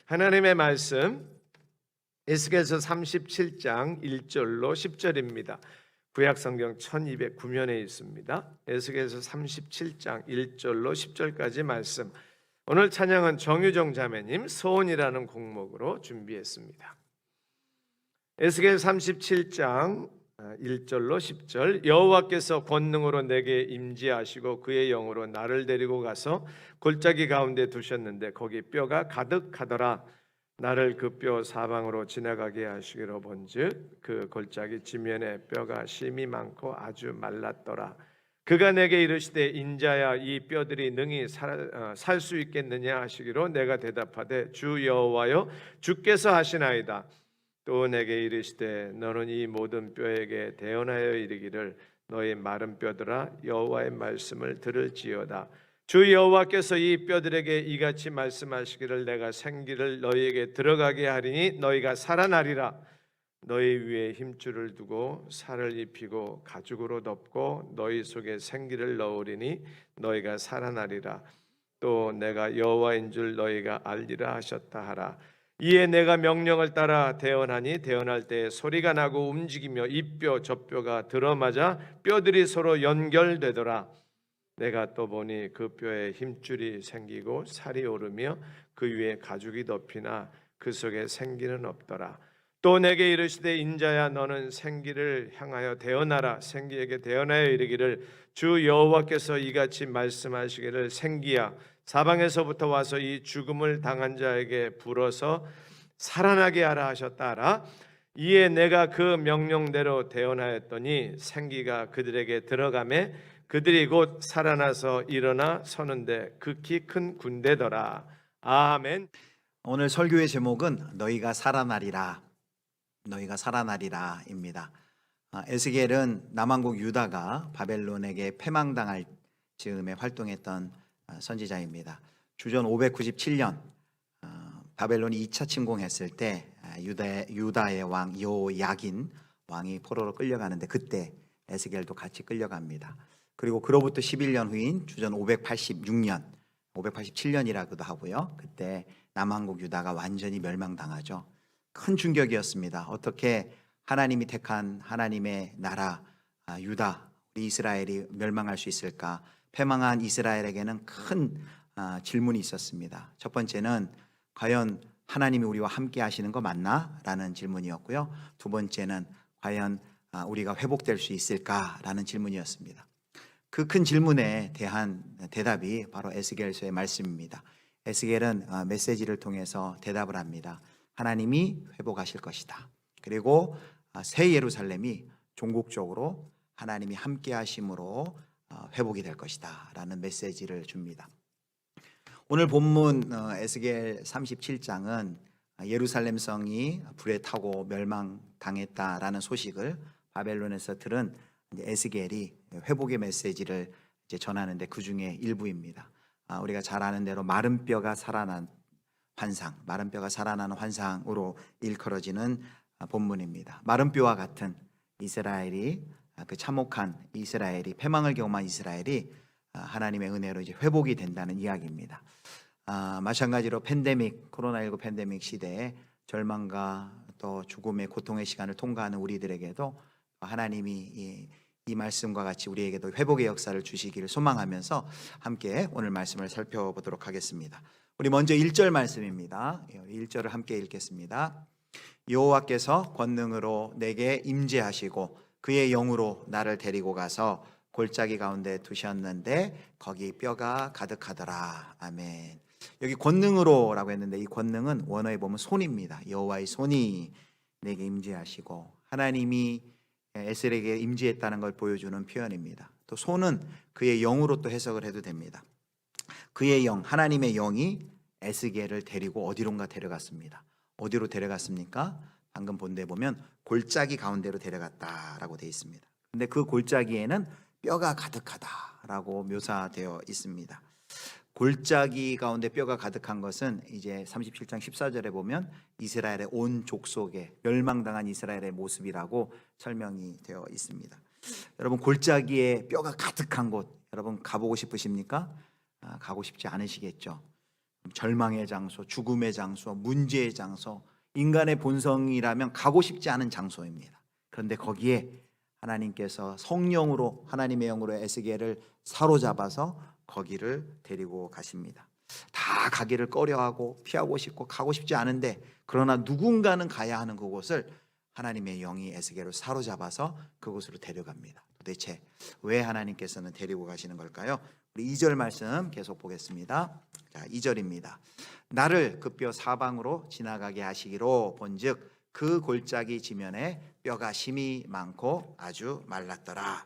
하나님의 말씀 에스겔서 37장 1절로 10절입니다. 구약성경 1209면에 있습니다. 에스겔서 37장 1절로 10절까지 말씀. 오늘 찬양은 정유정 자매님 소원이라는 곡목으로 준비했습니다. 에스겔 37장 1절로 10절. 여호와께서 권능으로 내게 임재하시고 그의 영으로 나를 데리고 가서 골짜기 가운데 두셨는데 거기 뼈가 가득하더라. 나를 그 뼈 사방으로 지나가게 하시기로 본즉 그 골짜기 지면에 뼈가 심이 많고 아주 말랐더라. 그가 내게 이르시되 인자야 이 뼈들이 능히 살 수 있겠느냐 하시기로 내가 대답하되 주 여호와여 주께서 하시나이다. 또 내게 이르시되 너는 이 모든 뼈에게 대언하여 이르기를 너희 마른 뼈들아 여호와의 말씀을 들을지어다. 주 여호와께서 이 뼈들에게 이같이 말씀하시기를 내가 생기를 너희에게 들어가게 하리니 너희가 살아나리라. 너희 위에 힘줄을 두고 살을 입히고 가죽으로 덮고 너희 속에 생기를 넣으리니 너희가 살아나리라. 또 내가 여호와인 줄 너희가 알리라 하셨다 하라. 이에 내가 명령을 따라 대언하니 대언할 때 소리가 나고 움직이며 이 뼈 저 뼈가 들어맞아 뼈들이 서로 연결되더라. 내가 또 보니 그 뼈에 힘줄이 생기고 살이 오르며 그 위에 가죽이 덮이나 그 속에 생기는 없더라. 또 내게 이르시되 인자야 너는 생기를 향하여 대언하라. 생기에게 대언하여 이르기를 주 여호와께서 이같이 말씀하시기를 생기야 사방에서부터 와서 이 죽음을 당한 자에게 불어서 살아나게 하라 하셨다 하라. 이에 내가 그 명령대로 대언하였더니 생기가 그들에게 들어가매 그들이 곧 살아나서 일어나 서는데 극히 큰 군대더라. 아멘. 오늘 설교의 제목은 너희가 살아나리라, 너희가 살아나리라입니다. 에스겔은 남왕국 유다가 바벨론에게 패망당할 즈음에 활동했던 선지자입니다. 주전 597년 바벨론이 2차 침공했을 때 유다의 왕 여호야긴 왕이 포로로 끌려가는데 그때 에스겔도 같이 끌려갑니다. 그리고 그로부터 11년 후인 주전 586년, 587년이라고도 하고요. 그때 남왕국 유다가 완전히 멸망당하죠. 큰 충격이었습니다. 어떻게 하나님이 택한 하나님의 나라 유다, 우리 이스라엘이 멸망할 수 있을까? 패망한 이스라엘에게는 큰 질문이 있었습니다. 첫 번째는 과연 하나님이 우리와 함께 하시는 거 맞나? 라는 질문이었고요. 두 번째는 과연 우리가 회복될 수 있을까? 라는 질문이었습니다. 그 큰 질문에 대한 대답이 바로 에스겔서의 말씀입니다. 에스겔은 메시지를 통해서 대답을 합니다. 하나님이 회복하실 것이다. 그리고 새 예루살렘이 종국적으로 하나님이 함께 하심으로 회복이 될 것이다 라는 메시지를 줍니다. 오늘 본문 에스겔 37장은 예루살렘 성이 불에 타고 멸망당했다라는 소식을 바벨론에서 들은 에스겔이 회복의 메시지를 전하는데 그 중에 일부입니다. 우리가 잘 아는 대로 마른 뼈가 살아난 환상, 마른 뼈가 살아나는 환상으로 일컬어지는 본문입니다. 마른 뼈와 같은 이스라엘이 그 참혹한 이스라엘이 패망을 경험한 이스라엘이 하나님의 은혜로 이제 회복이 된다는 이야기입니다. 마찬가지로 코로나19 팬데믹 시대에 절망과 또 죽음의 고통의 시간을 통과하는 우리들에게도 하나님이 이 말씀과 같이 우리에게도 회복의 역사를 주시기를 소망하면서 함께 오늘 말씀을 살펴보도록 하겠습니다. 우리 먼저 1절 말씀입니다. 1절을 함께 읽겠습니다. 여호와께서 권능으로 내게 임재하시고 그의 영으로 나를 데리고 가서 골짜기 가운데 두셨는데 거기 뼈가 가득하더라. 아멘. 여기 권능으로라고 했는데 이 권능은 원어에 보면 손입니다. 여호와의 손이 내게 임재하시고 하나님이 에스겔에게 임재했다는 걸 보여주는 표현입니다. 또 손은 그의 영으로 또 해석을 해도 됩니다. 그의 영, 하나님의 영이 에스겔을 데리고 어디론가 데려갔습니다. 어디로 데려갔습니까? 방금 본 데 보면 골짜기 가운데로 데려갔다라고 되어 있습니다. 근데 그 골짜기에는 뼈가 가득하다라고 묘사되어 있습니다. 골짜기 가운데 뼈가 가득한 것은 이제 37장 14절에 보면 이스라엘의 온 족속의 멸망당한 이스라엘의 모습이라고 설명이 되어 있습니다. 여러분 골짜기에 뼈가 가득한 곳 여러분 가보고 싶으십니까? 가고 싶지 않으시겠죠. 절망의 장소, 죽음의 장소, 문제의 장소, 인간의 본성이라면 가고 싶지 않은 장소입니다. 그런데 거기에 하나님께서 성령으로, 하나님의 영으로 에스겔을 사로잡아서 거기를 데리고 가십니다. 다 가기를 꺼려하고 피하고 싶고 가고 싶지 않은데, 그러나 누군가는 가야 하는 그곳을 하나님의 영이 에스겔을 사로잡아서 그곳으로 데려갑니다. 도대체 왜 하나님께서는 데리고 가시는 걸까요? 우리 2절 말씀 계속 보겠습니다. 자, 2절입니다. 나를 그 뼈 사방으로 지나가게 하시기로 본즉 그 골짜기 지면에 뼈가 심이 많고 아주 말랐더라.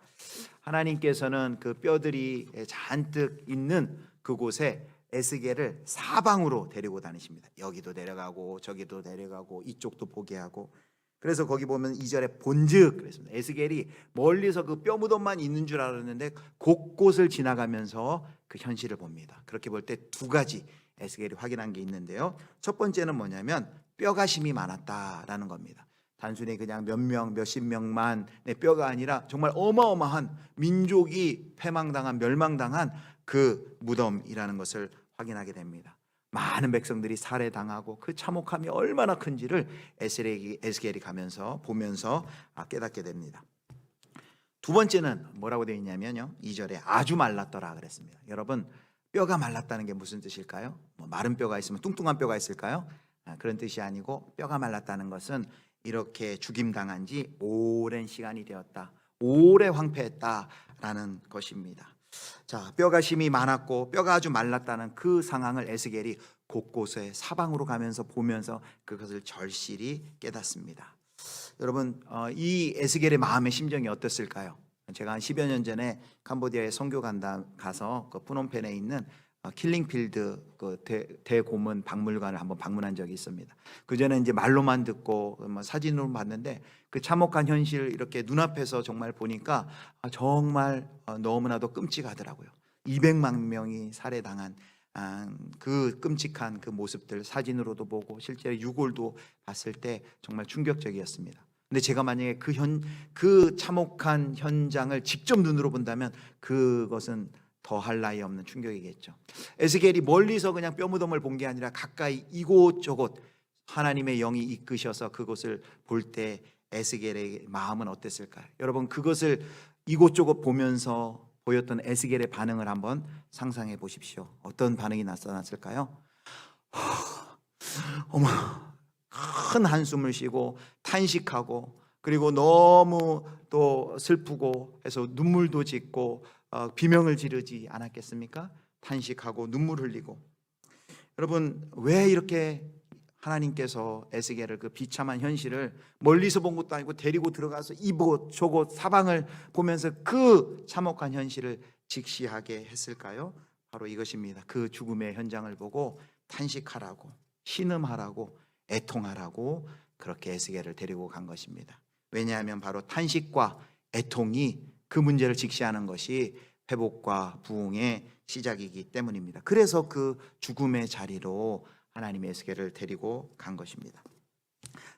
하나님께서는 그 뼈들이 잔뜩 있는 그곳에 에스겔을 사방으로 데리고 다니십니다. 여기도 내려가고 저기도 내려가고 이쪽도 보게 하고. 그래서 거기 보면 2절에 본즉 그랬습니다. 에스겔이 멀리서 그 뼈 무덤만 있는 줄 알았는데 곳곳을 지나가면서 그 현실을 봅니다. 그렇게 볼 때 두 가지 에스겔이 확인한 게 있는데요. 첫 번째는 뭐냐면 뼈가 심이 많았다라는 겁니다. 단순히 그냥 몇 명, 몇십 명만의 뼈가 아니라 정말 어마어마한 민족이 패망당한, 멸망당한 그 무덤이라는 것을 확인하게 됩니다. 많은 백성들이 살해당하고 그 참혹함이 얼마나 큰지를 에스겔이 가면서 보면서 깨닫게 됩니다. 두 번째는 뭐라고 되어 있냐면요, 2절에 아주 말랐더라 그랬습니다. 여러분, 뼈가 말랐다는 게 무슨 뜻일까요? 마른 뼈가 있으면 뚱뚱한 뼈가 있을까요? 그런 뜻이 아니고, 뼈가 말랐다는 것은 이렇게 죽임당한 지 오랜 시간이 되었다, 오래 황폐했다라는 것입니다. 자, 뼈가 심이 많았고 뼈가 아주 말랐다는 그 상황을 에스겔이 곳곳에 사방으로 가면서 보면서 그것을 절실히 깨닫습니다. 여러분, 이 에스겔의 마음의 심정이 어땠을까요? 제가 한 10여 년 전에 캄보디아에 선교 가서 그 푸놈펜에 있는 킬링필드 그 대고문 박물관을 한번 방문한 적이 있습니다. 그 전에 이제 말로만 듣고 사진으로 봤는데 그 참혹한 현실 이렇게 눈앞에서 정말 보니까 정말 너무나도 끔찍하더라고요. 200만 명이 살해당한 그 끔찍한 그 모습들 사진으로도 보고 실제 유골도 봤을 때 정말 충격적이었습니다. 근데 제가 만약에 그 참혹한 현장을 직접 눈으로 본다면 그것은 더할 나위 없는 충격이겠죠. 에스겔이 멀리서 그냥 뼈무덤을 본 게 아니라 가까이 이곳저곳 하나님의 영이 이끄셔서 그곳을 볼 때 에스겔의 마음은 어땠을까요? 여러분, 그것을 이곳저곳 보면서 보였던 에스겔의 반응을 한번 상상해 보십시오. 어떤 반응이 나타났을까요? 어머, 큰 한숨을 쉬고 탄식하고, 그리고 너무 또 슬프고 해서 눈물도 짓고 비명을 지르지 않았겠습니까? 탄식하고 눈물 흘리고. 여러분, 왜 이렇게 하나님께서 에스겔을 그 비참한 현실을 멀리서 본 것도 아니고 데리고 들어가서 이곳 저곳 사방을 보면서 그 참혹한 현실을 직시하게 했을까요? 바로 이것입니다. 그 죽음의 현장을 보고 탄식하라고, 신음하라고, 애통하라고 그렇게 에스겔을 데리고 간 것입니다. 왜냐하면 바로 탄식과 애통이 그 문제를 직시하는 것이 회복과 부흥의 시작이기 때문입니다. 그래서 그 죽음의 자리로 하나님의 에스겔을 데리고 간 것입니다.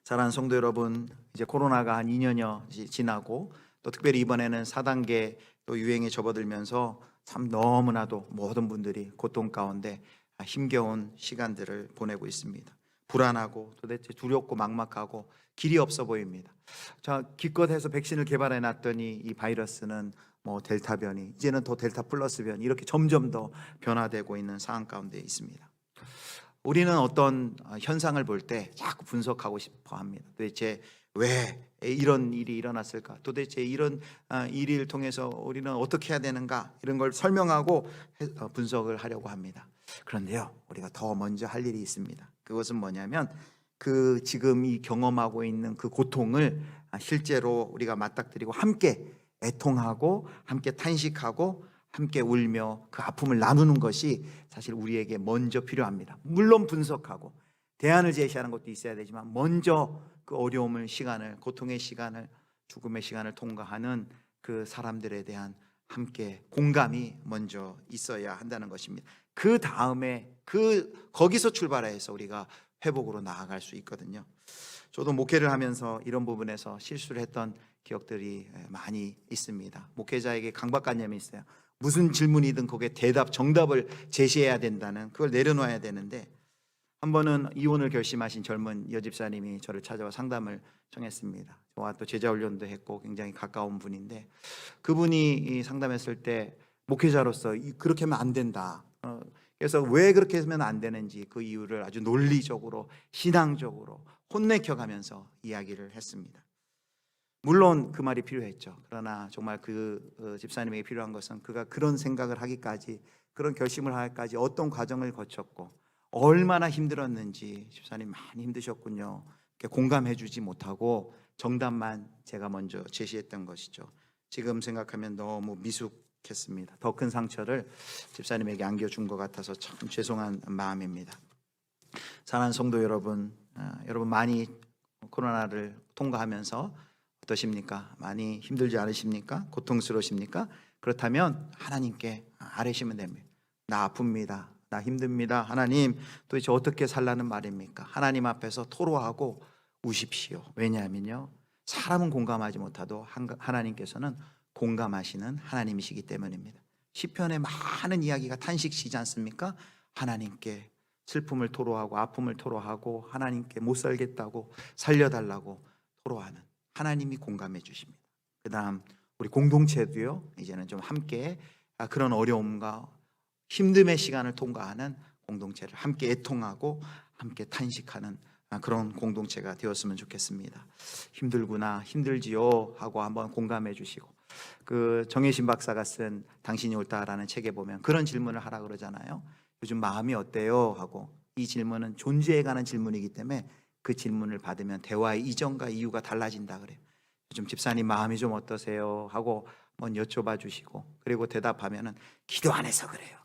사랑하는 성도 여러분, 이제 코로나가 한 2년여 지나고 또 특별히 이번에는 4단계 또 유행에 접어들면서 참 너무나도 모든 분들이 고통 가운데 힘겨운 시간들을 보내고 있습니다. 불안하고 도대체 두렵고 막막하고 길이 없어 보입니다. 자, 기껏해서 백신을 개발해 놨더니 이 바이러스는 델타 변이, 이제는 더 델타 플러스 변이, 이렇게 점점 더 변화되고 있는 상황 가운데 있습니다. 우리는 어떤 현상을 볼 때 자꾸 분석하고 싶어 합니다. 도대체 왜 이런 일이 일어났을까? 도대체 이런 일을 통해서 우리는 어떻게 해야 되는가? 이런 걸 설명하고 분석을 하려고 합니다. 그런데요, 우리가 더 먼저 할 일이 있습니다. 그것은 뭐냐면 그 지금 이 경험하고 있는 그 고통을 실제로 우리가 맞닥뜨리고 함께 애통하고 함께 탄식하고 함께 울며 그 아픔을 나누는 것이 사실 우리에게 먼저 필요합니다. 물론 분석하고 대안을 제시하는 것도 있어야 되지만 먼저 그 어려움을, 시간을, 고통의 시간을, 죽음의 시간을 통과하는 그 사람들에 대한 함께 공감이 먼저 있어야 한다는 것입니다. 그 다음에 거기서 출발해서 우리가 회복으로 나아갈 수 있거든요. 저도 목회를 하면서 이런 부분에서 실수를 했던 기억들이 많이 있습니다. 목회자에게 강박관념이 있어요. 무슨 질문이든 거기에 정답을 제시해야 된다는, 그걸 내려놓아야 되는데, 한 번은 이혼을 결심하신 젊은 여집사님이 저를 찾아와 상담을 청했습니다. 저와 또 제자 훈련도 했고 굉장히 가까운 분인데, 그분이 이 상담했을 때 목회자로서 그렇게 하면 안 된다, 그래서 왜 그렇게 하면 안 되는지 그 이유를 아주 논리적으로 신앙적으로 혼내켜가면서 이야기를 했습니다. 물론 그 말이 필요했죠. 그러나 정말 그 집사님에게 필요한 것은 그가 그런 생각을 하기까지, 그런 결심을 하기까지 어떤 과정을 거쳤고 얼마나 힘들었는지, 집사님 많이 힘드셨군요, 이렇게 공감해주지 못하고 정답만 제가 먼저 제시했던 것이죠. 지금 생각하면 너무 미숙했습니다. 더 큰 상처를 집사님에게 안겨준 것 같아서 참 죄송한 마음입니다. 사랑하는 성도 여러분, 여러분 많이 코로나를 통과하면서 어떠십니까? 많이 힘들지 않으십니까? 고통스러우십니까? 그렇다면 하나님께 아뢰시면 됩니다. 나 아픕니다, 나 힘듭니다, 하나님 도대체 어떻게 살라는 말입니까? 하나님 앞에서 토로하고 우십시오. 왜냐하면요, 사람은 공감하지 못하도 하나님께서는 공감하시는 하나님이시기 때문입니다. 시편에 많은 이야기가 탄식시지 않습니까? 하나님께 슬픔을 토로하고 아픔을 토로하고 하나님께 못 살겠다고 살려달라고 토로하는 하나님이 공감해 주십니다. 그 다음 우리 공동체도요, 이제는 좀 함께 그런 어려움과 힘듦의 시간을 통과하는 공동체를 함께 애통하고 함께 탄식하는 그런 공동체가 되었으면 좋겠습니다. 힘들구나, 힘들지요 하고 한번 공감해 주시고, 그 정혜신 박사가 쓴 당신이 옳다라는 책에 보면 그런 질문을 하라 그러잖아요. 요즘 마음이 어때요 하고, 이 질문은 존재에 관한 질문이기 때문에 그 질문을 받으면 대화의 이전과 이유가 달라진다 그래요. 요즘 집사님 마음이 좀 어떠세요 하고 한번 여쭤봐 주시고, 그리고 대답하면은 기도 안 해서 그래요,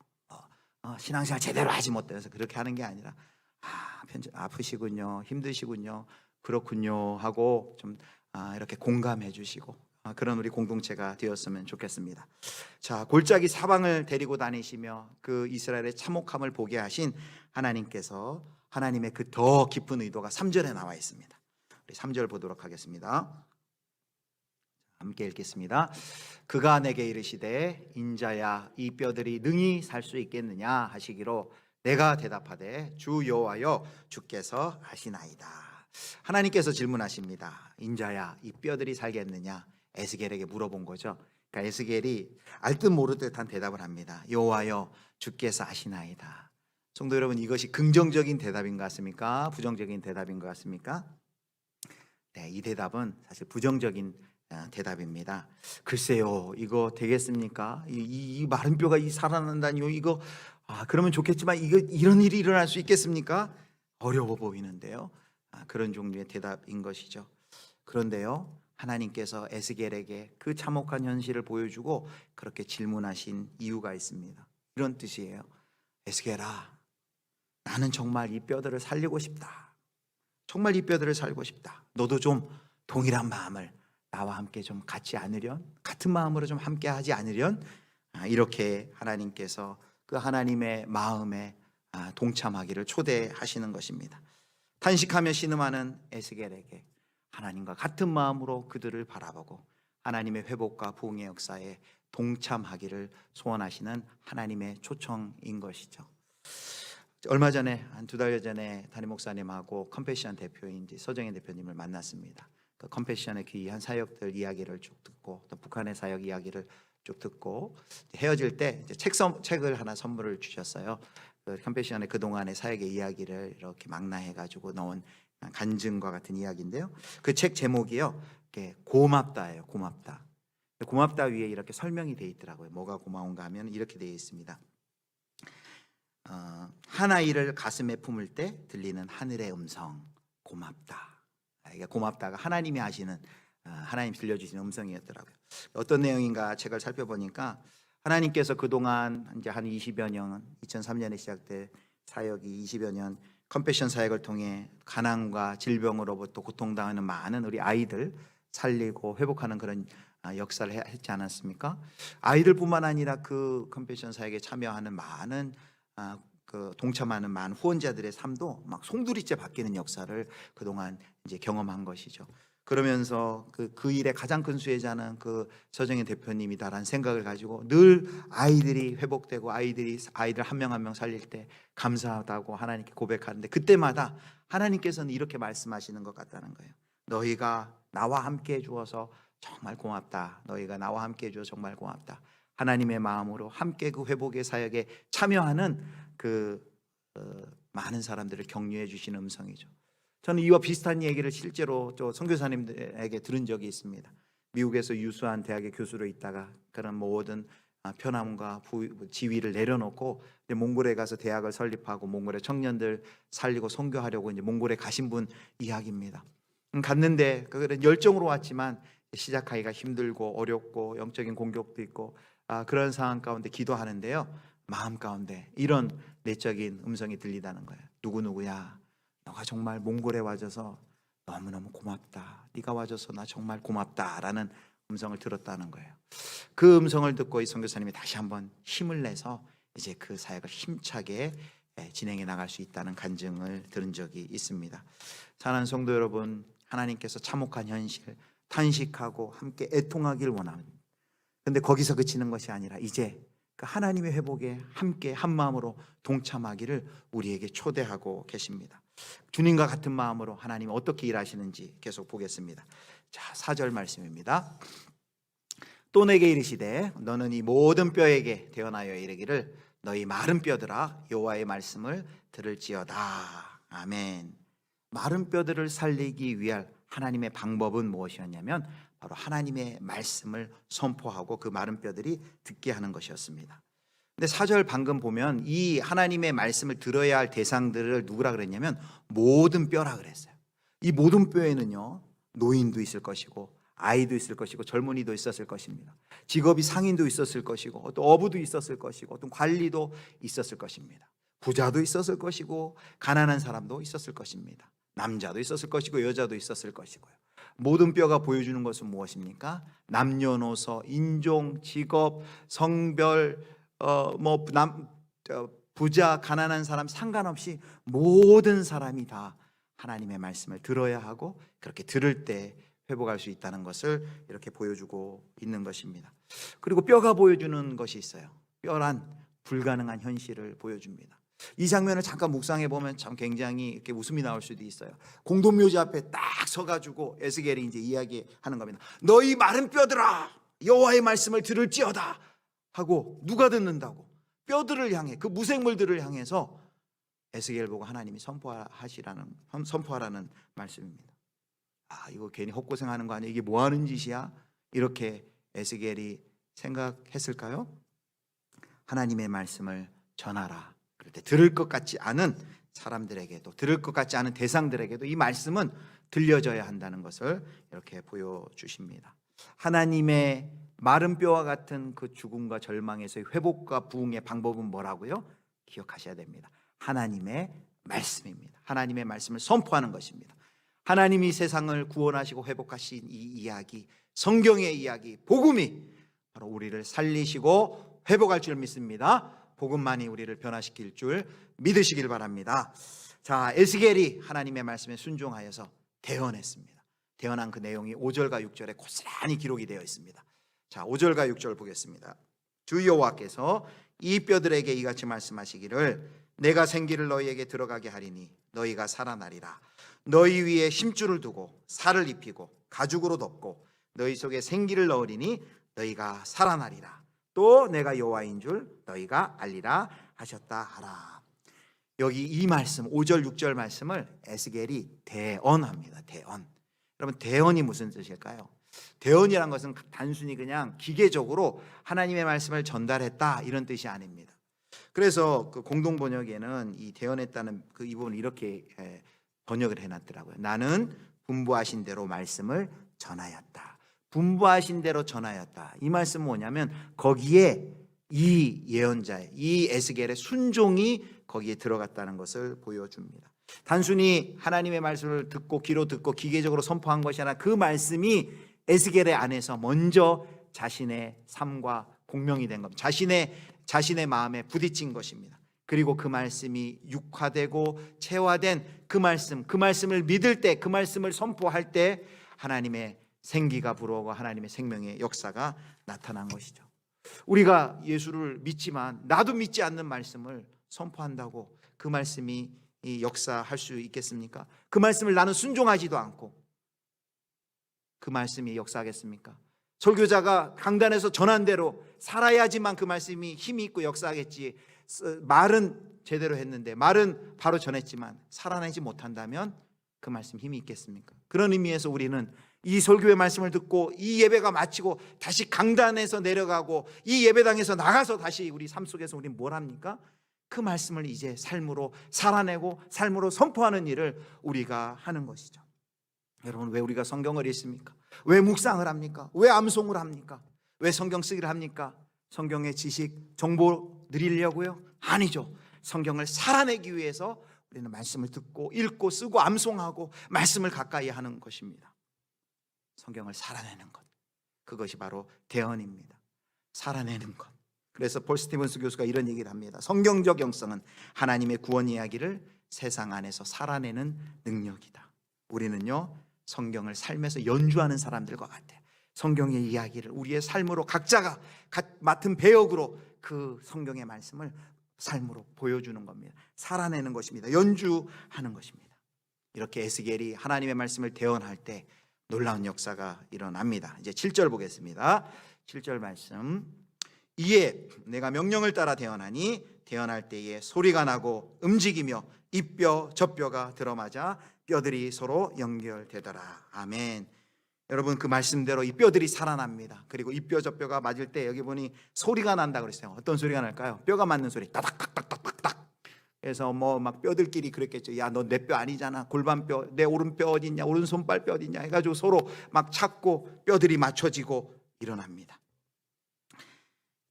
신앙생활 제대로 하지 못해서 그렇게 하는 게 아니라 아프시군요, 힘드시군요, 그렇군요 하고 좀 이렇게 공감해 주시고, 그런 우리 공동체가 되었으면 좋겠습니다. 자, 골짜기 사방을 데리고 다니시며 그 이스라엘의 참혹함을 보게 하신 하나님께서, 하나님의 그 더 깊은 의도가 3절에 나와 있습니다. 우리 3절 보도록 하겠습니다. 함께 읽겠습니다. 그가 내게 이르시되 인자야 이 뼈들이 능히 살 수 있겠느냐 하시기로 내가 대답하되 주 여호와여 주께서 아시나이다. 하나님께서 질문하십니다. 인자야 이 뼈들이 살겠느냐, 에스겔에게 물어본 거죠. 그러니까 에스겔이 알듯 모르듯한 대답을 합니다. 여호와여 주께서 아시나이다. 성도 여러분, 이것이 긍정적인 대답인 것 같습니까? 부정적인 대답인 것 같습니까? 네, 이 대답은 사실 부정적인 대답입니다. 글쎄요, 이거 되겠습니까? 이 마른 뼈가 살아난다니요, 이거 그러면 좋겠지만 이런 일이 일어날 수 있겠습니까? 어려워 보이는데요. 그런 종류의 대답인 것이죠. 그런데요, 하나님께서 에스겔에게 그 참혹한 현실을 보여주고 그렇게 질문하신 이유가 있습니다. 이런 뜻이에요. 에스겔아, 나는 정말 이 뼈들을 살리고 싶다. 정말 이 뼈들을 살고 싶다. 너도 좀 동일한 마음을 나와 함께 좀 같이 않으련, 같은 마음으로 좀 함께 하지 않으련, 이렇게 하나님께서 그 하나님의 마음에 동참하기를 초대하시는 것입니다. 탄식하며 신음하는 에스겔에게 하나님과 같은 마음으로 그들을 바라보고 하나님의 회복과 부흥의 역사에 동참하기를 소원하시는 하나님의 초청인 것이죠. 얼마 전에 한 2달 전에 담임 목사님하고 컴패션 대표인 서정현 대표님을 만났습니다. 그 컴패션의 귀한 사역들 이야기를 쭉 듣고 또 북한의 사역 이야기를 쭉 듣고 헤어질 때 이제 책을 하나 선물을 주셨어요. 그 컴패션의 그동안의 사역의 이야기를 이렇게 망라해가지고 넣은 간증과 같은 이야기인데요. 그 책 제목이요, 고맙다예요. 고맙다. 고맙다 위에 이렇게 설명이 돼 있더라고요. 뭐가 고마운가 하면 이렇게 되어 있습니다. 한 아이를 가슴에 품을 때 들리는 하늘의 음성, 고맙다. 이게 고맙다가 하나님이 하시는, 하나님 들려주시는 음성이었더라고요. 어떤 내용인가 책을 살펴보니까 하나님께서 그동안 이제 한 20여 년, 2003년에 시작된 사역이 20여 년 컴패션 사역을 통해 가난과 질병으로부터 고통당하는 많은 우리 아이들 살리고 회복하는 그런 역사를 했지 않았습니까? 아이들뿐만 아니라 그 컴패션 사역에 참여하는 많은 그 동참하는 많은 후원자들의 삶도 막 송두리째 바뀌는 역사를 그동안 이제 경험한 것이죠. 그러면서 그 일의 가장 큰 수혜자는 그 서정현 대표님이다라는 생각을 가지고 늘 아이들이 회복되고 아이들 한 명 한 명 살릴 때 감사하다고 하나님께 고백하는데, 그때마다 하나님께서는 이렇게 말씀하시는 것 같다는 거예요. 너희가 나와 함께 해 주어서 정말 고맙다. 너희가 나와 함께 해 주어서 정말 고맙다. 하나님의 마음으로 함께 그 회복의 사역에 참여하는 많은 사람들을 격려해 주시는 음성이죠. 저는 이와 비슷한 얘기를 실제로 선교사님들에게 들은 적이 있습니다. 미국에서 유수한 대학의 교수로 있다가 그런 모든 편함과 지위를 내려놓고 이제 몽골에 가서 대학을 설립하고 몽골의 청년들 살리고 선교하려고 이제 몽골에 가신 분 이야기입니다. 갔는데 그런 열정으로 왔지만 시작하기가 힘들고 어렵고 영적인 공격도 있고 그런 상황 가운데 기도하는데요, 마음 가운데 이런 내적인 음성이 들리다는 거예요. 누구누구야, 너가 정말 몽골에 와줘서 너무너무 고맙다. 네가 와줘서 나 정말 고맙다라는 음성을 들었다는 거예요. 그 음성을 듣고 이 선교사님이 다시 한번 힘을 내서 이제 그 사역을 힘차게 진행해 나갈 수 있다는 간증을 들은 적이 있습니다. 사랑하는 성도 여러분, 하나님께서 참혹한 현실 탄식하고 함께 애통하길 원합니다. 그런데 거기서 그치는 것이 아니라 이제 그 하나님의 회복에 함께 한 마음으로 동참하기를 우리에게 초대하고 계십니다. 주님과 같은 마음으로 하나님이 어떻게 일하시는지 계속 보겠습니다. 자, 4절 말씀입니다. 또 내게 이르시되 너는 이 모든 뼈에게 대언하여 이르기를 너희 마른 뼈들아 여호와의 말씀을 들을지어다. 아멘. 마른 뼈들을 살리기 위한 하나님의 방법은 무엇이었냐면 바로 하나님의 말씀을 선포하고 그 마른 뼈들이 듣게 하는 것이었습니다. 근데 4절 방금 보면 이 하나님의 말씀을 들어야 할 대상들을 누구라 그랬냐면 모든 뼈라 그랬어요. 이 모든 뼈에는요, 노인도 있을 것이고 아이도 있을 것이고 젊은이도 있었을 것입니다. 직업이 상인도 있었을 것이고 어떤 어부도 있었을 것이고 어떤 관리도 있었을 것입니다. 부자도 있었을 것이고 가난한 사람도 있었을 것입니다. 남자도 있었을 것이고 여자도 있었을 것이고요. 모든 뼈가 보여주는 것은 무엇입니까? 남녀노소, 인종, 직업, 성별, 부자, 가난한 사람 상관없이 모든 사람이 다 하나님의 말씀을 들어야 하고 그렇게 들을 때 회복할 수 있다는 것을 이렇게 보여주고 있는 것입니다. 그리고 뼈가 보여주는 것이 있어요. 뼈란 불가능한 현실을 보여줍니다. 이 장면을 잠깐 묵상해 보면 참 굉장히 이렇게 웃음이 나올 수도 있어요. 공동묘지 앞에 딱 서가지고 에스겔이 이제 이야기하는 겁니다. 너희 마른 뼈들아 여호와의 말씀을 들을지어다 하고 누가 듣는다고? 뼈들을 향해, 그 무생물들을 향해서 에스겔 보고 하나님이 선포하라는 말씀입니다. 이거 괜히 헛고생하는 거 아니야? 이게 뭐 하는 짓이야? 이렇게 에스겔이 생각했을까요? 하나님의 말씀을 전하라. 그럴 때 들을 것 같지 않은 사람들에게도, 들을 것 같지 않은 대상들에게도 이 말씀은 들려져야 한다는 것을 이렇게 보여주십니다. 하나님의 마른 뼈와 같은 그 죽음과 절망에서의 회복과 부흥의 방법은 뭐라고요? 기억하셔야 됩니다. 하나님의 말씀입니다. 하나님의 말씀을 선포하는 것입니다. 하나님이 세상을 구원하시고 회복하신 이 이야기, 성경의 이야기, 복음이 바로 우리를 살리시고 회복할 줄 믿습니다. 복음만이 우리를 변화시킬 줄 믿으시길 바랍니다. 자, 에스겔이 하나님의 말씀에 순종하여서 대언했습니다. 대언한 그 내용이 5절과 6절에 고스란히 기록이 되어 있습니다. 자, 5절과 6절 보겠습니다. 주 여호와께서 이 뼈들에게 이같이 말씀하시기를 내가 생기를 너희에게 들어가게 하리니 너희가 살아나리라. 너희 위에 힘줄을 두고 살을 입히고 가죽으로 덮고 너희 속에 생기를 넣으리니 너희가 살아나리라. 또 내가 여호와인 줄 너희가 알리라 하셨다 하라. 여기 이 말씀 5절 6절 말씀을 에스겔이 대언합니다. 대언. 여러분, 대언이 무슨 뜻일까요? 대언이란 것은 단순히 그냥 기계적으로 하나님의 말씀을 전달했다 이런 뜻이 아닙니다. 그래서 그 공동 번역에는 이 대언했다는 이 부분을 이렇게 번역을 해놨더라고요. 나는 분부하신 대로 말씀을 전하였다. 분부하신 대로 전하였다. 이 말씀은 뭐냐면 거기에 이 예언자의, 이 에스겔의 순종이 거기에 들어갔다는 것을 보여줍니다. 단순히 하나님의 말씀을 듣고 귀로 듣고 기계적으로 선포한 것이 아니라 그 말씀이 에스겔의 안에서 먼저 자신의 삶과 공명이 된 겁니다. 자신의 마음에 부딪힌 것입니다. 그리고 그 말씀이 육화되고 체화된 그 말씀을 믿을 때, 그 말씀을 선포할 때 하나님의 생기가 불어오고 하나님의 생명의 역사가 나타난 것이죠. 우리가 예수를 믿지만 나도 믿지 않는 말씀을 선포한다고 그 말씀이 이 역사할 수 있겠습니까? 그 말씀을 나는 순종하지도 않고 그 말씀이 역사하겠습니까? 설교자가 강단에서 전한 대로 살아야지만 그 말씀이 힘이 있고 역사하겠지. 말은 제대로 했는데 말은 바로 전했지만 살아내지 못한다면 그 말씀 힘이 있겠습니까? 그런 의미에서 우리는 이 설교의 말씀을 듣고 이 예배가 마치고 다시 강단에서 내려가고 이 예배당에서 나가서 다시 우리 삶 속에서 우리는 뭘 합니까? 그 말씀을 이제 삶으로 살아내고 삶으로 선포하는 일을 우리가 하는 것이죠. 여러분, 왜 우리가 성경을 읽습니까? 왜 묵상을 합니까? 왜 암송을 합니까? 왜 성경 쓰기를 합니까? 성경의 지식, 정보 누리려고요? 아니죠. 성경을 살아내기 위해서 우리는 말씀을 듣고 읽고 쓰고 암송하고 말씀을 가까이 하는 것입니다. 성경을 살아내는 것, 그것이 바로 대언입니다. 살아내는 것. 그래서 폴 스티븐스 교수가 이런 얘기를 합니다. 성경적 영성은 하나님의 구원 이야기를 세상 안에서 살아내는 능력이다. 우리는요, 성경을 삶에서 연주하는 사람들과 같아요. 성경의 이야기를 우리의 삶으로 각자가 맡은 배역으로 그 성경의 말씀을 삶으로 보여주는 겁니다. 살아내는 것입니다. 연주하는 것입니다. 이렇게 에스겔이 하나님의 말씀을 대언할 때 놀라운 역사가 일어납니다. 이제 7절 보겠습니다. 7절 말씀. 이에 내가 명령을 따라 대언하니 대언할 때에 소리가 나고 움직이며 이뼈 저뼈가 들어맞아 뼈들이 서로 연결되더라. 아멘. 여러분, 그 말씀대로 이 뼈들이 살아납니다. 그리고 이 뼈 저뼈가 맞을 때 여기 보니 소리가 난다 그랬어요. 어떤 소리가 날까요? 뼈가 맞는 소리. 따닥따닥따닥따닥. 그래서 뭐 막 뼈들끼리 그랬겠죠. 야, 너 내 뼈 아니잖아. 골반뼈, 내 오른뼈 어디 있냐, 오른손발 뼈 어디 있냐 해가지고 서로 막 찾고 뼈들이 맞춰지고 일어납니다.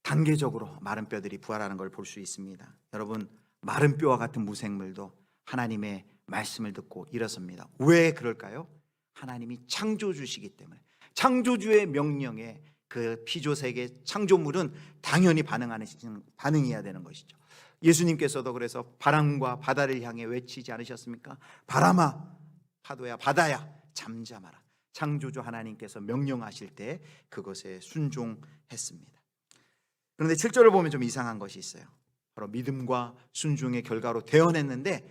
단계적으로 마른 뼈들이 부활하는 걸 볼 수 있습니다. 여러분, 마른 뼈와 같은 무생물도 하나님의 말씀을 듣고 일어섭니다. 왜 그럴까요? 하나님이 창조주시기 때문에. 창조주의 명령에 그 피조세계 창조물은 당연히 반응해야 되는 것이죠. 예수님께서도 그래서 바람과 바다를 향해 외치지 않으셨습니까? 바람아, 파도야, 바다야, 잠잠하라. 창조주 하나님께서 명령하실 때 그것에 순종했습니다. 그런데 7절을 보면 좀 이상한 것이 있어요. 바로 믿음과 순종의 결과로 대언했는데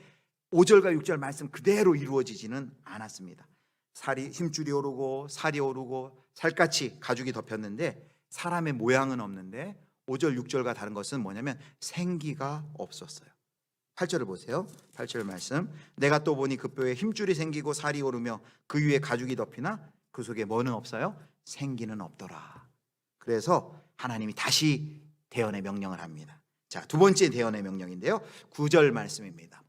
5절과 6절 말씀 그대로 이루어지지는 않았습니다. 힘줄이 오르고 살이 오르고 살갗이 가죽이 덮였는데 사람의 모양은 없는데 5절 6절과 다른 것은 뭐냐면 생기가 없었어요. 8절을 보세요. 8절 말씀. 내가 또 보니 그 뼈에 힘줄이 생기고 살이 오르며 그 위에 가죽이 덮이나 그 속에 뭐는 없어요? 생기는 없더라. 그래서 하나님이 다시 대언의 명령을 합니다. 자, 두 번째 대언의 명령인데요. 9절 말씀입니다.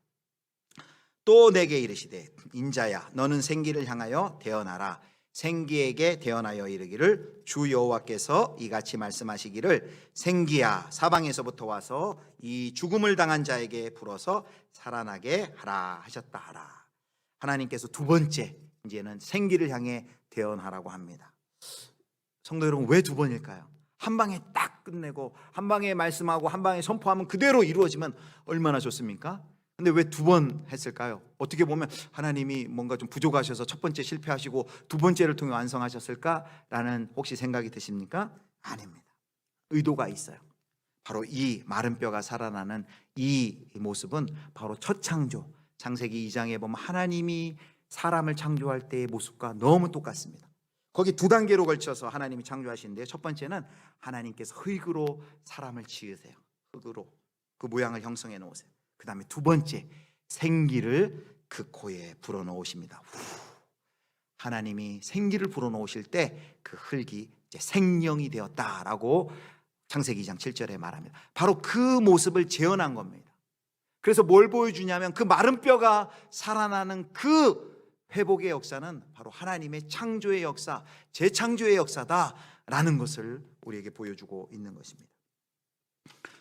또 내게 이르시되 인자야 너는 생기를 향하여 대언하라. 생기에게 대언하여 이르기를 주 여호와께서 이같이 말씀하시기를 생기야 사방에서부터 와서 이 죽음을 당한 자에게 불어서 살아나게 하라 하셨다 하라. 하나님께서 두 번째 이제는 생기를 향해 대언하라고 합니다. 성도 여러분, 왜 두 번일까요? 한 방에 딱 끝내고 한 방에 말씀하고 한 방에 선포하면 그대로 이루어지면 얼마나 좋습니까? 근데 왜 두 번 했을까요? 어떻게 보면 하나님이 뭔가 좀 부족하셔서 첫 번째 실패하시고 두 번째를 통해 완성하셨을까라는 혹시 생각이 드십니까? 아닙니다. 의도가 있어요. 바로 이 마른 뼈가 살아나는 이 모습은 바로 첫 창조, 창세기 2장에 보면 하나님이 사람을 창조할 때의 모습과 너무 똑같습니다. 거기 두 단계로 걸쳐서 하나님이 창조하시는데 첫 번째는 하나님께서 흙으로 사람을 지으세요. 흙으로 그 모양을 형성해 놓으세요. 그 다음에 두 번째 생기를 그 코에 불어넣으십니다. 하나님이 생기를 불어넣으실 때 그 흙이 이제 생명이 되었다라고 창세기 2장 7절에 말합니다. 바로 그 모습을 재현한 겁니다. 그래서 뭘 보여주냐면 그 마른 뼈가 살아나는 그 회복의 역사는 바로 하나님의 창조의 역사, 재창조의 역사다라는 것을 우리에게 보여주고 있는 것입니다.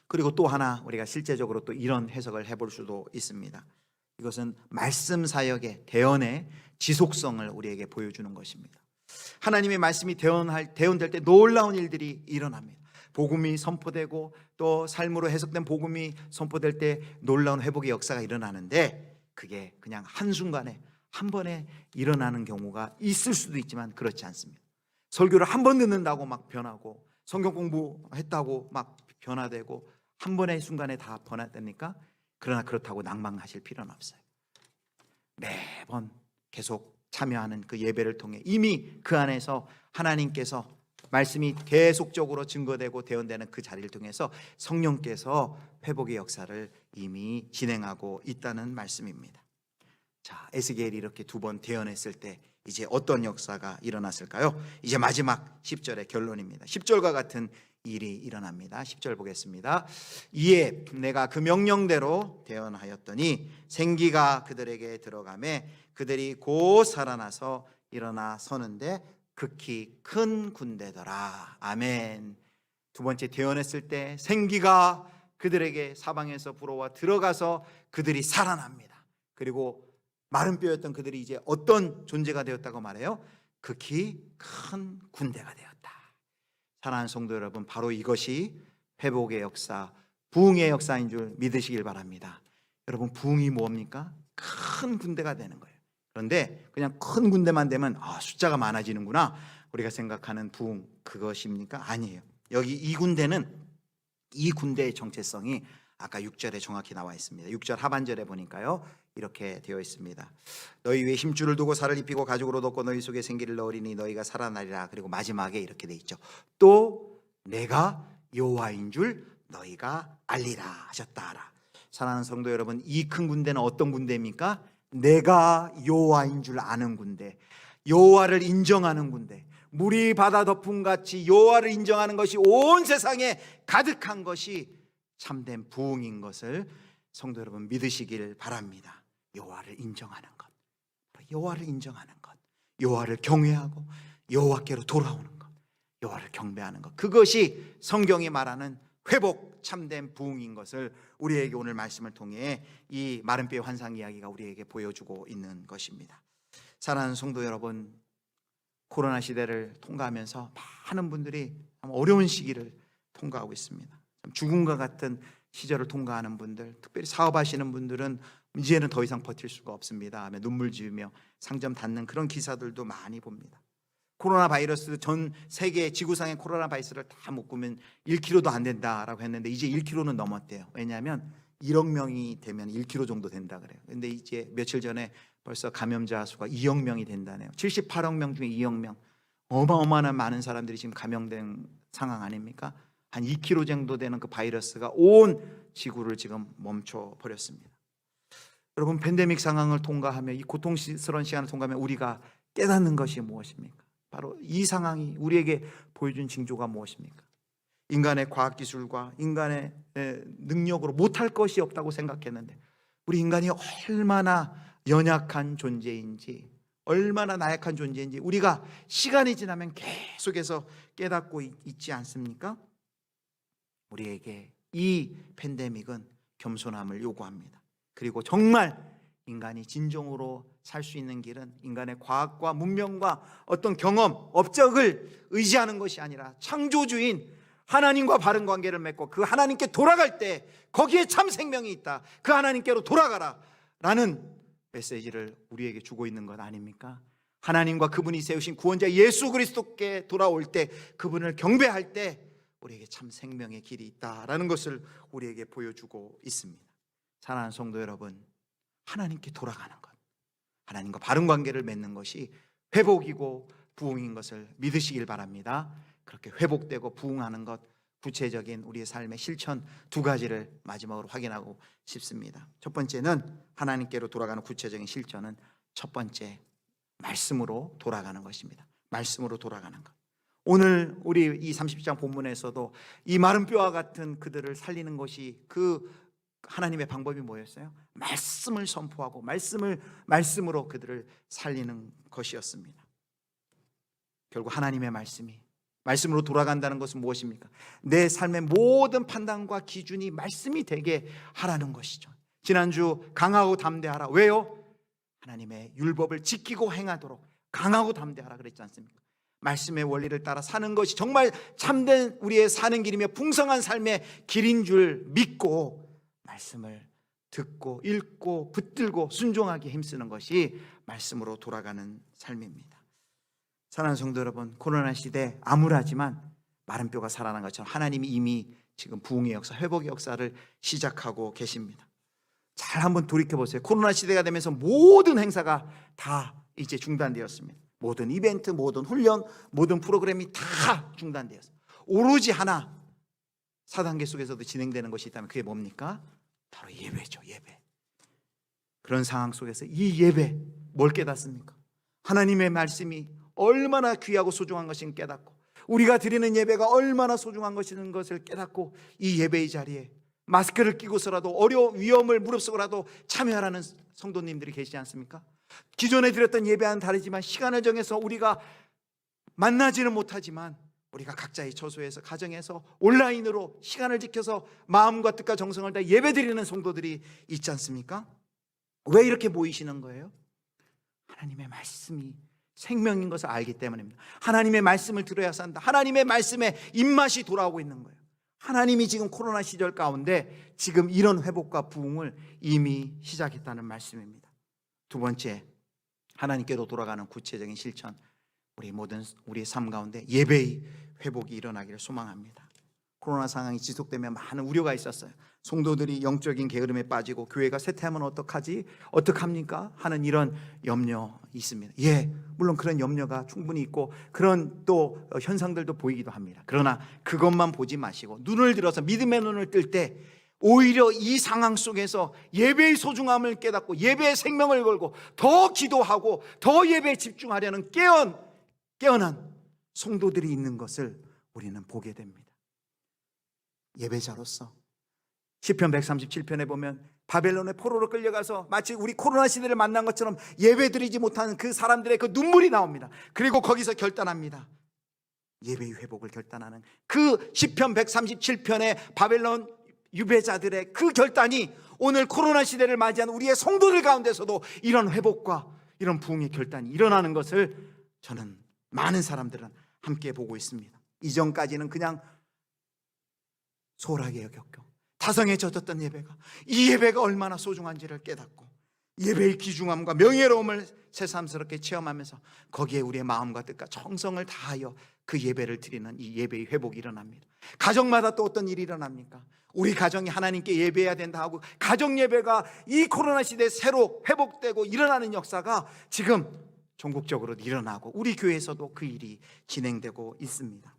그리고 또 하나 우리가 실제적으로 또 이런 해석을 해볼 수도 있습니다. 이것은 말씀 사역의 대언의 지속성을 우리에게 보여주는 것입니다. 하나님의 말씀이 대언될 때 놀라운 일들이 일어납니다. 복음이 선포되고 또 삶으로 해석된 복음이 선포될 때 놀라운 회복의 역사가 일어나는데 그게 그냥 한순간에 한 번에 일어나는 경우가 있을 수도 있지만 그렇지 않습니다. 설교를 한 번 듣는다고 막 변하고, 성경 공부했다고 막 변화되고, 한 번의 순간에 다 변화됩니까? 그러나 그렇다고 낭망하실 필요는 없어요. 매번 계속 참여하는 그 예배를 통해 이미 그 안에서 하나님께서 말씀이 계속적으로 증거되고 대언되는 그 자리를 통해서 성령께서 회복의 역사를 이미 진행하고 있다는 말씀입니다. 자, 에스겔이 이렇게 두 번 대언했을 때 이제 어떤 역사가 일어났을까요? 이제 마지막 10절의 결론입니다. 10절과 같은 일이 일어납니다. 10절 보겠습니다. 이에 내가 그 명령대로 대언하였더니 생기가 그들에게 들어가매 그들이 곧 살아나서 일어나 서는데 극히 큰 군대더라. 아멘. 두 번째 대언했을 때 생기가 그들에게 사방에서 불어와 들어가서 그들이 살아납니다. 그리고 마른 뼈였던 그들이 이제 어떤 존재가 되었다고 말해요? 극히 큰 군대가 되었다. 사랑하는 성도 여러분, 바로 이것이 회복의 역사, 부흥의 역사인 줄 믿으시길 바랍니다. 여러분, 부흥이 뭡니까? 큰 군대가 되는 거예요. 그런데 그냥 큰 군대만 되면 숫자가 많아지는구나, 우리가 생각하는 부흥, 그것입니까? 아니에요. 여기 이 군대의 정체성이 아까 6절에 정확히 나와 있습니다. 6절 하반절에 보니까요, 이렇게 되어 있습니다. 너희 위에 힘줄을 두고 살을 입히고 가죽으로 덮고 너희 속에 생기를 넣으리니 너희가 살아나리라. 그리고 마지막에 이렇게 돼 있죠. 또 내가 여호와인 줄 너희가 알리라 하셨다. 사랑하는 성도 여러분, 이 큰 군대는 어떤 군대입니까? 내가 여호와인 줄 아는 군대, 여호와를 인정하는 군대, 물이 바다 덮음같이 여호와를 인정하는 것이 온 세상에 가득한 것이 참된 부흥인 것을 성도 여러분 믿으시길 바랍니다. 여호와를 인정하는 것, 여호와를 인정하는 것, 여호와를 경외하고 여호와께로 돌아오는 것, 여호와를 경배하는 것, 그것이 성경이 말하는 회복 참된 부흥인 것을 우리에게 오늘 말씀을 통해 이 마른 뼈의 환상 이야기가 우리에게 보여주고 있는 것입니다. 사랑하는 성도 여러분, 코로나 시대를 통과하면서 많은 분들이 어려운 시기를 통과하고 있습니다. 죽음과 같은 시절을 통과하는 분들, 특별히 사업하시는 분들은 이제는 더 이상 버틸 수가 없습니다 하며 눈물 지으며 상점 닫는 그런 기사들도 많이 봅니다. 코로나 바이러스, 전 세계 지구상의 코로나 바이러스를 다 묶으면 1kg도 안 된다라고 했는데 이제 1kg는 넘었대요. 왜냐하면 1억 명이 되면 1kg 정도 된다 그래요. 근데 이제 며칠 전에 벌써 감염자 수가 2억 명이 된다네요. 78억 명 중에 2억 명, 어마어마한 많은 사람들이 지금 감염된 상황 아닙니까? 한 2kg 정도 되는 그 바이러스가 온 지구를 지금 멈춰 버렸습니다. 여러분, 팬데믹 상황을 통과하며 이 고통스러운 시간을 통과하며 우리가 깨닫는 것이 무엇입니까? 바로 이 상황이 우리에게 보여준 징조가 무엇입니까? 인간의 과학기술과 인간의 능력으로 못할 것이 없다고 생각했는데 우리 인간이 얼마나 연약한 존재인지, 얼마나 나약한 존재인지 우리가 시간이 지나면 계속해서 깨닫고 있지 않습니까? 우리에게 이 팬데믹은 겸손함을 요구합니다. 그리고 정말 인간이 진정으로 살 수 있는 길은 인간의 과학과 문명과 어떤 경험, 업적을 의지하는 것이 아니라 창조주인 하나님과 바른 관계를 맺고 그 하나님께 돌아갈 때 거기에 참 생명이 있다, 그 하나님께로 돌아가라 라는 메시지를 우리에게 주고 있는 것 아닙니까? 하나님과 그분이 세우신 구원자 예수 그리스도께 돌아올 때, 그분을 경배할 때 우리에게 참 생명의 길이 있다라는 것을 우리에게 보여주고 있습니다. 사랑하는 성도 여러분, 하나님께 돌아가는 것, 하나님과 바른 관계를 맺는 것이 회복이고 부흥인 것을 믿으시길 바랍니다. 그렇게 회복되고 부흥하는 것, 구체적인 우리의 삶의 실천 두 가지를 마지막으로 확인하고 싶습니다. 첫 번째는 하나님께로 돌아가는 구체적인 실천은 첫 번째, 말씀으로 돌아가는 것입니다. 말씀으로 돌아가는 것. 오늘 우리 이 30장 본문에서도 이 마른 뼈와 같은 그들을 살리는 것이 그 하나님의 방법이 뭐였어요? 말씀을 선포하고 말씀으로 그들을 살리는 것이었습니다. 결국 하나님의 말씀으로 돌아간다는 것은 무엇입니까? 내 삶의 모든 판단과 기준이 말씀이 되게 하라는 것이죠. 지난주 강하고 담대하라. 왜요? 하나님의 율법을 지키고 행하도록 강하고 담대하라 그랬지 않습니까? 말씀의 원리를 따라 사는 것이 정말 참된 우리의 사는 길이며 풍성한 삶의 길인 줄 믿고 말씀을 듣고 읽고 붙들고 순종하기 힘쓰는 것이 말씀으로 돌아가는 삶입니다. 사랑하는 성도 여러분, 코로나 시대 암울하지만 마른 뼈가 살아난 것처럼 하나님이 이미 지금 부흥의 역사, 회복의 역사를 시작하고 계십니다. 잘 한번 돌이켜보세요. 코로나 시대가 되면서 모든 행사가 다 이제 중단되었습니다. 모든 이벤트, 모든 훈련, 모든 프로그램이 다 중단되었습니다. 오로지 하나 4단계 속에서도 진행되는 것이 있다면 그게 뭡니까? 바로 예배죠. 예배. 그런 상황 속에서 이 예배 뭘 깨닫습니까? 하나님의 말씀이 얼마나 귀하고 소중한 것인 깨닫고 우리가 드리는 예배가 얼마나 소중한 것인 것을 깨닫고 이 예배의 자리에 마스크를 끼고서라도 위험을 무릅쓰고라도 참여하라는 성도님들이 계시지 않습니까? 기존에 드렸던 예배와는 다르지만 시간을 정해서 우리가 만나지는 못하지만 우리가 각자의 처소에서 가정에서 온라인으로 시간을 지켜서 마음과 뜻과 정성을 다 예배드리는 성도들이 있지 않습니까? 왜 이렇게 모이시는 거예요? 하나님의 말씀이 생명인 것을 알기 때문입니다. 하나님의 말씀을 들어야 산다. 하나님의 말씀에 입맛이 돌아오고 있는 거예요. 하나님이 지금 코로나 시절 가운데 지금 이런 회복과 부흥을 이미 시작했다는 말씀입니다. 두 번째, 하나님께로 돌아가는 구체적인 실천, 우리의 삶 가운데 예배의 회복이 일어나기를 소망합니다. 코로나 상황이 지속되면 많은 우려가 있었어요. 성도들이 영적인 게으름에 빠지고 교회가 쇠퇴하면 어떡합니까? 하는 이런 염려 있습니다. 물론 그런 염려가 충분히 있고 그런 또 현상들도 보이기도 합니다. 그러나 그것만 보지 마시고 눈을 들어서 믿음의 눈을 뜰 때 오히려 이 상황 속에서 예배의 소중함을 깨닫고 예배의 생명을 걸고 더 기도하고 더 예배에 집중하려는 깨어난 성도들이 있는 것을 우리는 보게 됩니다. 예배자로서 시편 137편에 보면 바벨론의 포로로 끌려가서 마치 우리 코로나 시대를 만난 것처럼 예배드리지 못하는 그 사람들의 그 눈물이 나옵니다. 그리고 거기서 결단합니다. 예배의 회복을 결단하는 그 시편 137편의 바벨론 유배자들의 그 결단이 오늘 코로나 시대를 맞이한 우리의 성도들 가운데서도 이런 회복과 이런 부흥의 결단이 일어나는 것을 저는 많은 사람들은 함께 보고 있습니다. 이전까지는 그냥 소홀하게 여겼고 다성에 젖었던 예배가 이 예배가 얼마나 소중한지를 깨닫고 예배의 귀중함과 명예로움을 새삼스럽게 체험하면서 거기에 우리의 마음과 뜻과 정성을 다하여 그 예배를 드리는 이 예배의 회복이 일어납니다. 가정마다 또 어떤 일이 일어납니까? 우리 가정이 하나님께 예배해야 된다 하고 가정 예배가 이 코로나 시대에 새로 회복되고 일어나는 역사가 지금 전국적으로 일어나고 우리 교회에서도 그 일이 진행되고 있습니다.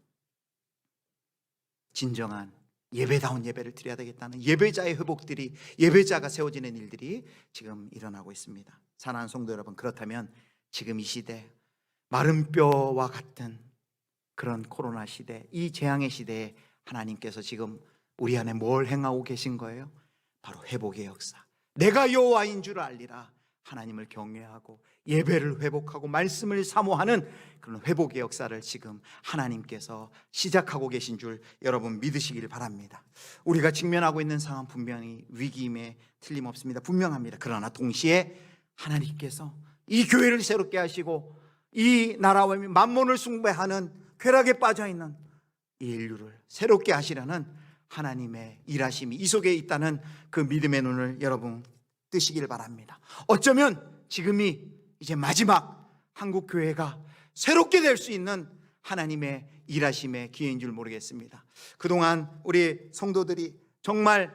진정한 예배다운 예배를 드려야 되겠다는 예배자의 회복들이 예배자가 세워지는 일들이 지금 일어나고 있습니다. 사랑하는 성도 여러분, 그렇다면 지금 이 시대 마른 뼈와 같은 그런 코로나 시대, 이 재앙의 시대에 하나님께서 지금 우리 안에 뭘 행하고 계신 거예요? 바로 회복의 역사. 내가 여호와인 줄 알리라. 하나님을 경외하고 예배를 회복하고 말씀을 사모하는 그런 회복의 역사를 지금 하나님께서 시작하고 계신 줄 여러분 믿으시길 바랍니다. 우리가 직면하고 있는 상황 분명히 위기임에 틀림없습니다. 분명합니다. 그러나 동시에 하나님께서 이 교회를 새롭게 하시고 이 나라와 만몬을 숭배하는 쾌락에 빠져있는 이 인류를 새롭게 하시려는 하나님의 일하심이 이 속에 있다는 그 믿음의 눈을 여러분 뜨시길 바랍니다. 어쩌면 지금이 이제 마지막 한국교회가 새롭게 될 수 있는 하나님의 일하심의 기회인 줄 모르겠습니다. 그동안 우리 성도들이 정말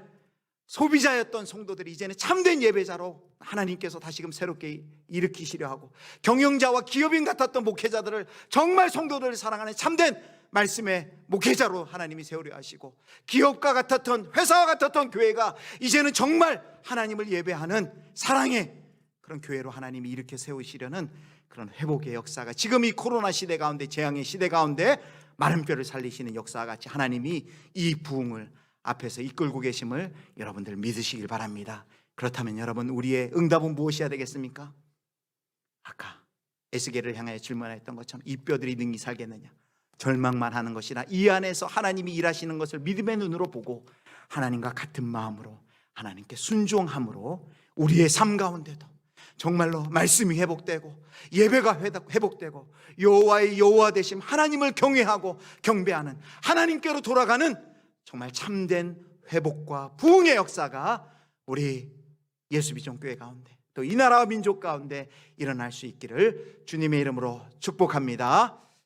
소비자였던 성도들이 이제는 참된 예배자로 하나님께서 다시금 새롭게 일으키시려 하고 경영자와 기업인 같았던 목회자들을 정말 성도들을 사랑하는 참된 말씀의 목회자로 하나님이 세우려 하시고 기업과 같았던 회사와 같았던 교회가 이제는 정말 하나님을 예배하는 사랑의 그런 교회로 하나님이 이렇게 세우시려는 그런 회복의 역사가 지금 이 코로나 시대 가운데 재앙의 시대 가운데 마른 뼈를 살리시는 역사와 같이 하나님이 이 부흥을 앞에서 이끌고 계심을 여러분들 믿으시길 바랍니다. 그렇다면 여러분 우리의 응답은 무엇이어야 되겠습니까? 아까 에스겔을 향하여 질문했던 것처럼 이 뼈들이 능히 살겠느냐? 절망만 하는 것이나 이 안에서 하나님이 일하시는 것을 믿음의 눈으로 보고 하나님과 같은 마음으로 하나님께 순종함으로 우리의 삶 가운데도 정말로 말씀이 회복되고 예배가 회복되고 여호와의 여호와 되심 하나님을 경외하고 경배하는 하나님께로 돌아가는 정말 참된 회복과 부흥의 역사가 우리 예수비전교회 가운데 또 이 나라와 민족 가운데 일어날 수 있기를 주님의 이름으로 축복합니다.